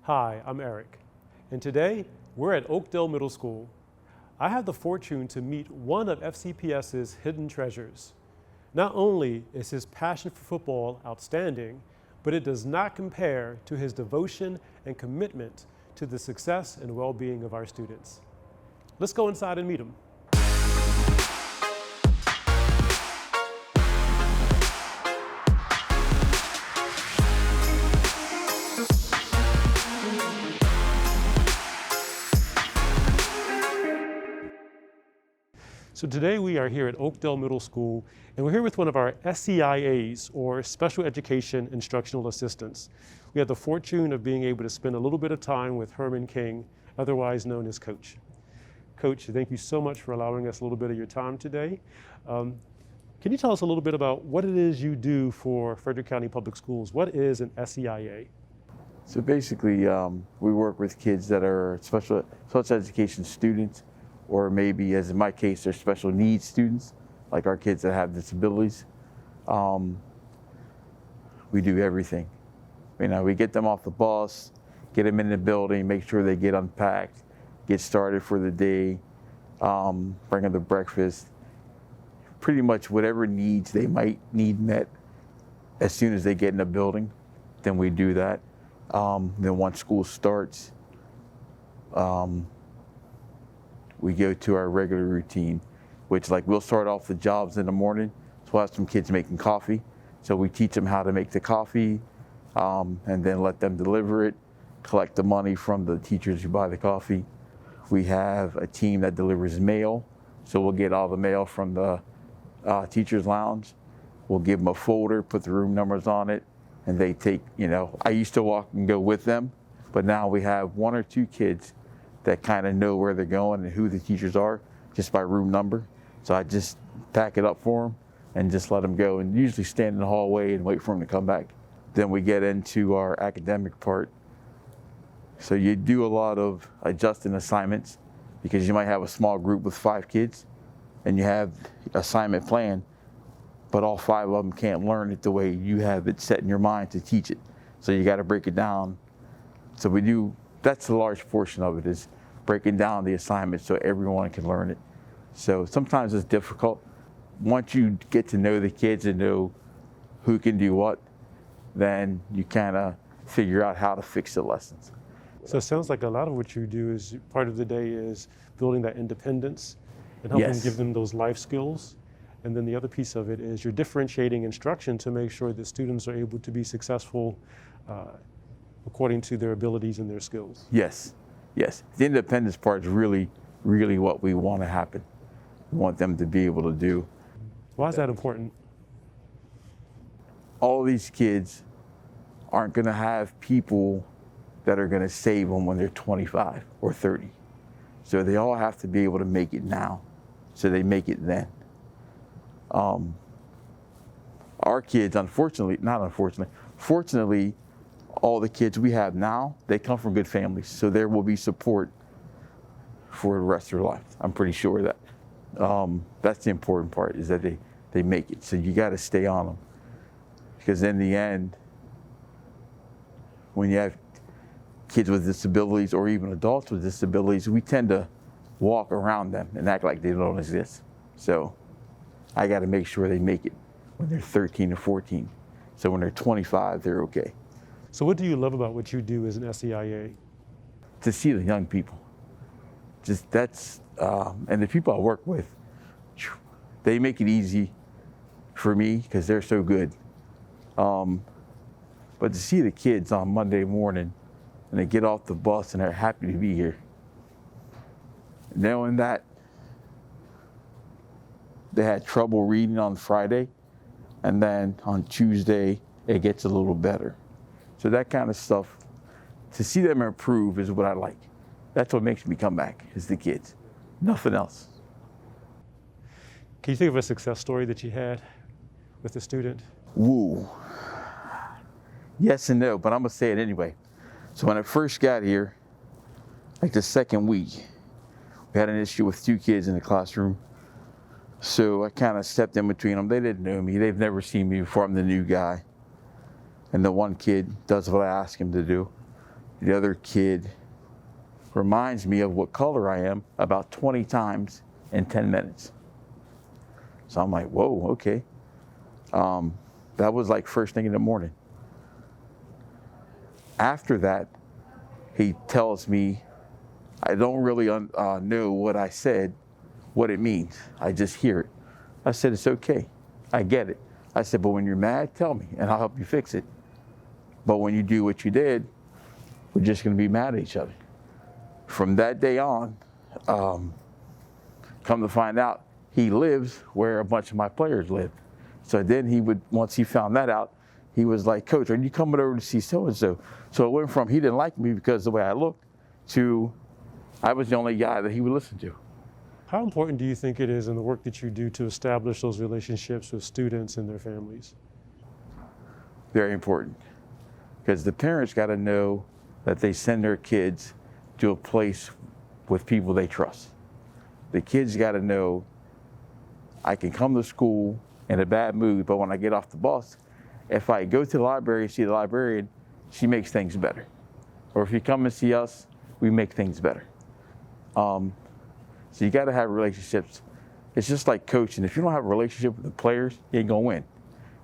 Hi, I'm Eric, and today we're at Oakdale Middle School. I have the fortune to meet one of FCPS's hidden treasures. Not only is his passion for football outstanding, but it does not compare to his devotion and commitment to the success and well-being of our students. Let's go inside and meet him. So today we are here at Oakdale Middle School, and we're here with one of our SEIAs, or Special Education Instructional Assistants. We had the fortune of being able to spend a little bit of time with Herman King, otherwise known as Coach. Coach, thank you so much for allowing us a little bit of your time today. Can you tell us a little bit about what it is you do for Frederick County Public Schools? What is an SEIA? So basically, we work with kids that are special education students, or maybe, as in my case, they're special needs students, like our kids that have disabilities. We do everything. We get them off the bus, get them in the building, make sure they get unpacked, get started for the day, bring them to breakfast. Pretty much whatever needs they might need met as soon as they get in the building, then we do that. Then once school starts, we go to our regular routine, which we'll start off the jobs in the morning. So we'll have some kids making coffee. So we teach them how to make the coffee, and then let them deliver it, collect the money from the teachers who buy the coffee. We have a team that delivers mail. So we'll get all the mail from the teacher's lounge. We'll give them a folder, put the room numbers on it, and they take, I used to walk and go with them, but now we have one or two kids that kind of know where they're going and who the teachers are just by room number. So I just pack it up for them and just let them go, and usually stand in the hallway and wait for them to come back. Then we get into our academic part. So you do a lot of adjusting assignments, because you might have a small group with 5 kids and you have assignment plan, but all 5 of them can't learn it the way you have it set in your mind to teach it. So you got to break it down. So that's a large portion of it, is breaking down the assignment so everyone can learn it. So sometimes it's difficult. Once you get to know the kids and know who can do what, then you kind of figure out how to fix the lessons. So it sounds like a lot of what you do is part of the day is building that independence and helping give them those life skills. And then the other piece of it is you're differentiating instruction to make sure that students are able to be successful according to their abilities and their skills. Yes. The independence part is really, really what we want to happen. We want them to be able to do. Why is that important? All of these kids aren't going to have people that are going to save them when they're 25 or 30. So they all have to be able to make it now, so they make it then. Our kids, fortunately, all the kids we have now, they come from good families, so there will be support for the rest of their life. I'm pretty sure of that. That's the important part, is that they make it. So you got to stay on them, because in the end, when you have kids with disabilities or even adults with disabilities, we tend to walk around them and act like they don't exist. So I got to make sure they make it when they're 13 or 14. So when they're 25, they're okay. So what do you love about what you do as an SEIA? To see the young people. And the people I work with, they make it easy for me because they're so good. But to see the kids on Monday morning and they get off the bus and they're happy to be here, knowing that they had trouble reading on Friday, and then on Tuesday it gets a little better. So that kind of stuff, to see them improve, is what I like. That's what makes me come back, is the kids. Nothing else. Can you think of a success story that you had with a student? Woo. Yes and no, but I'm gonna say it anyway. So when I first got here, the second week, we had an issue with 2 kids in the classroom. So I kind of stepped in between them. They didn't know me. They've never seen me before. I'm the new guy. And the one kid does what I ask him to do. the other kid reminds me of what color I am about 20 times in 10 minutes. So I'm like, whoa, okay. That was like first thing in the morning. After that, he tells me, I don't really know what I said, what it means. I just hear it. I said, it's okay. I get it. I said, but when you're mad, tell me and I'll help you fix it. But when you do what you did, we're just going to be mad at each other. From that day on, come to find out, he lives where a bunch of my players live. So then he would, once he found that out, he was like, Coach, are you coming over to see so-and-so? So it went from he didn't like me because of the way I looked to I was the only guy that he would listen to. How important do you think it is in the work that you do to establish those relationships with students and their families? Very important, because the parents got to know that they send their kids to a place with people they trust. The kids got to know, I can come to school in a bad mood, but when I get off the bus, if I go to the library and see the librarian, she makes things better. Or if you come and see us, we make things better. So you got to have relationships. It's just like coaching. If you don't have a relationship with the players, you ain't gonna win.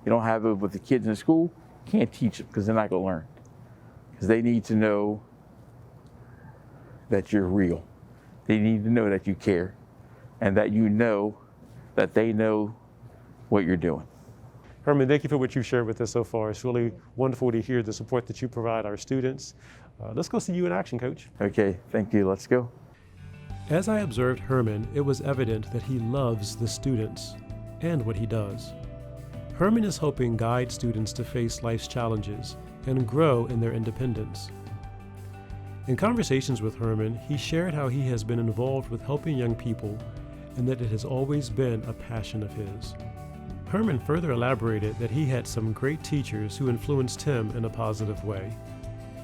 You don't have it with the kids in school, you can't teach them because they're not gonna learn. Because they need to know that you're real. They need to know that you care and that you know that they know what you're doing. Herman, thank you for what you've shared with us so far. It's really wonderful to hear the support that you provide our students. Let's go see you in action, Coach. Okay, thank you. Let's go. As I observed Herman, it was evident that he loves the students and what he does. Herman is helping guide students to face life's challenges and grow in their independence. In conversations with Herman, he shared how he has been involved with helping young people and that it has always been a passion of his. Herman further elaborated that he had some great teachers who influenced him in a positive way.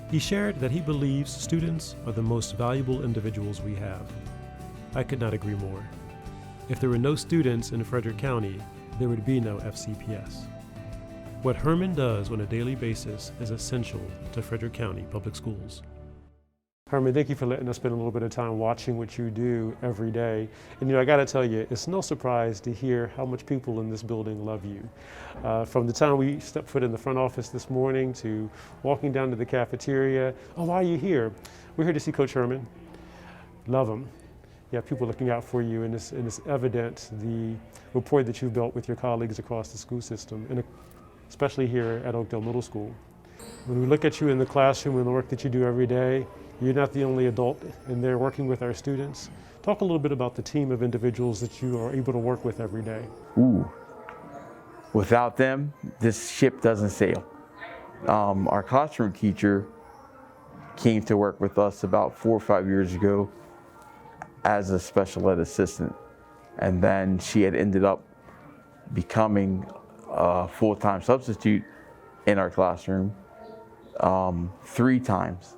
He shared that he believes students are the most valuable individuals we have. I could not agree more. If there were no students in Frederick County, there would be no FCPS. What Herman does on a daily basis is essential to Frederick County Public Schools. Herman, thank you for letting us spend a little bit of time watching what you do every day. And I got to tell you, it's no surprise to hear how much people in this building love you. From the time we stepped foot in the front office this morning to walking down to the cafeteria. Oh, why are you here? We're here to see Coach Herman. Love him. You have people looking out for you, and it's evident the rapport that you've built with your colleagues across the school system, and especially here at Oakdale Middle School. When we look at you in the classroom and the work that you do every day, you're not the only adult in there working with our students. Talk a little bit about the team of individuals that you are able to work with every day. Ooh, without them, this ship doesn't sail. Our classroom teacher came to work with us about 4 or 5 years ago as a special ed assistant. And then she had ended up becoming a full-time substitute in our classroom 3 times.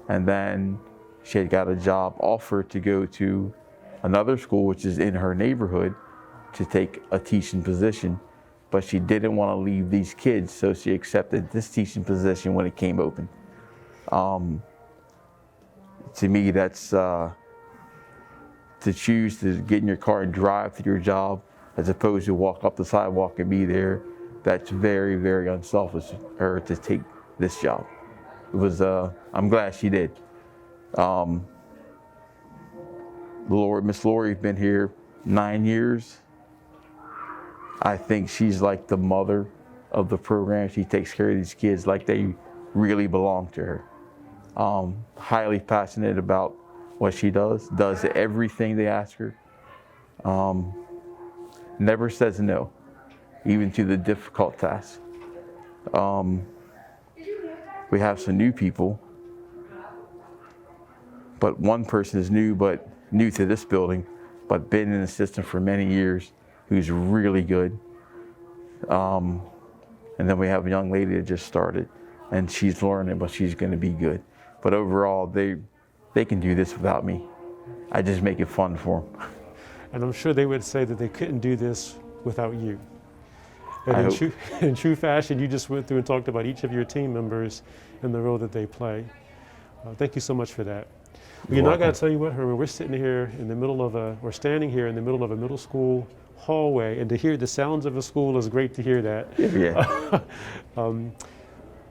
And then she had got a job offer to go to another school, which is in her neighborhood, to take a teaching position. But she didn't want to leave these kids, so she accepted this teaching position when it came open. To me, that's to choose to get in your car and drive to your job as opposed to walk up the sidewalk and be there. That's very, very unselfish of her to take this job. It was, I'm glad she did. Miss Lori's been here 9 years. I think she's like the mother of the program. She takes care of these kids like they really belong to her. Highly passionate about what she does everything they ask her. Never says no, even to the difficult tasks. We have some new people, but one person is new to this building, but been in the system for many years, who's really good. And then we have a young lady that just started, and she's learning, but she's going to be good. But overall, they can do this without me. I just make it fun for them. And I'm sure they would say that they couldn't do this without you. And in true fashion, you just went through and talked about each of your team members and the role that they play. Thank you so much for that. You're You know, I welcome. got to tell you what, Herman, we're sitting here in the middle of we're standing here in the middle of a middle school hallway, and to hear the sounds of a school is great to hear that. Yeah.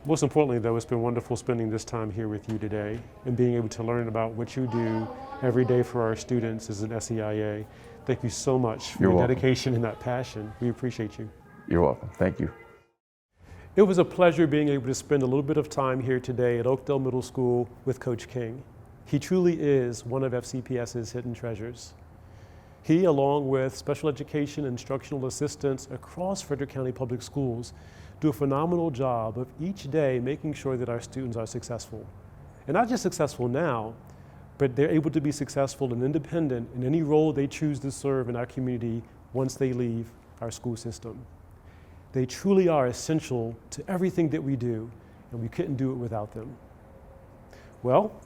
Most importantly, though, it's been wonderful spending this time here with you today and being able to learn about what you do every day for our students as an SEIA. Thank you so much for You're your welcome. dedication and that passion. We appreciate you. You're welcome. Thank you. It was a pleasure being able to spend a little bit of time here today at Oakdale Middle School with Coach King. He truly is one of FCPS's hidden treasures. He, along with special education and instructional assistants across Frederick County Public Schools, do a phenomenal job of each day making sure that our students are successful. And not just successful now, but they're able to be successful and independent in any role they choose to serve in our community once they leave our school system. They truly are essential to everything that we do, and we couldn't do it without them. Well,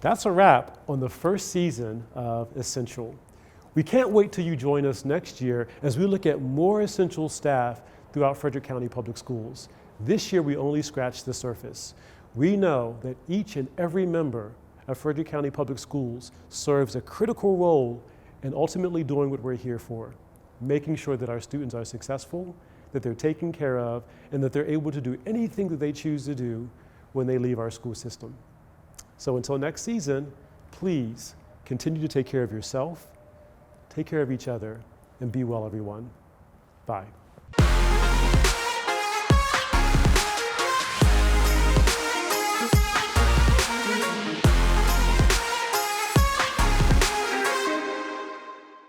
that's a wrap on the first season of Essential. We can't wait till you join us next year as we look at more essential staff throughout Frederick County Public Schools. This year we only scratched the surface. We know that each and every member of Frederick County Public Schools serves a critical role in ultimately doing what we're here for, making sure that our students are successful, that they're taken care of, and that they're able to do anything that they choose to do when they leave our school system. So until next season, please continue to take care of yourself, take care of each other, and be well, everyone. Bye.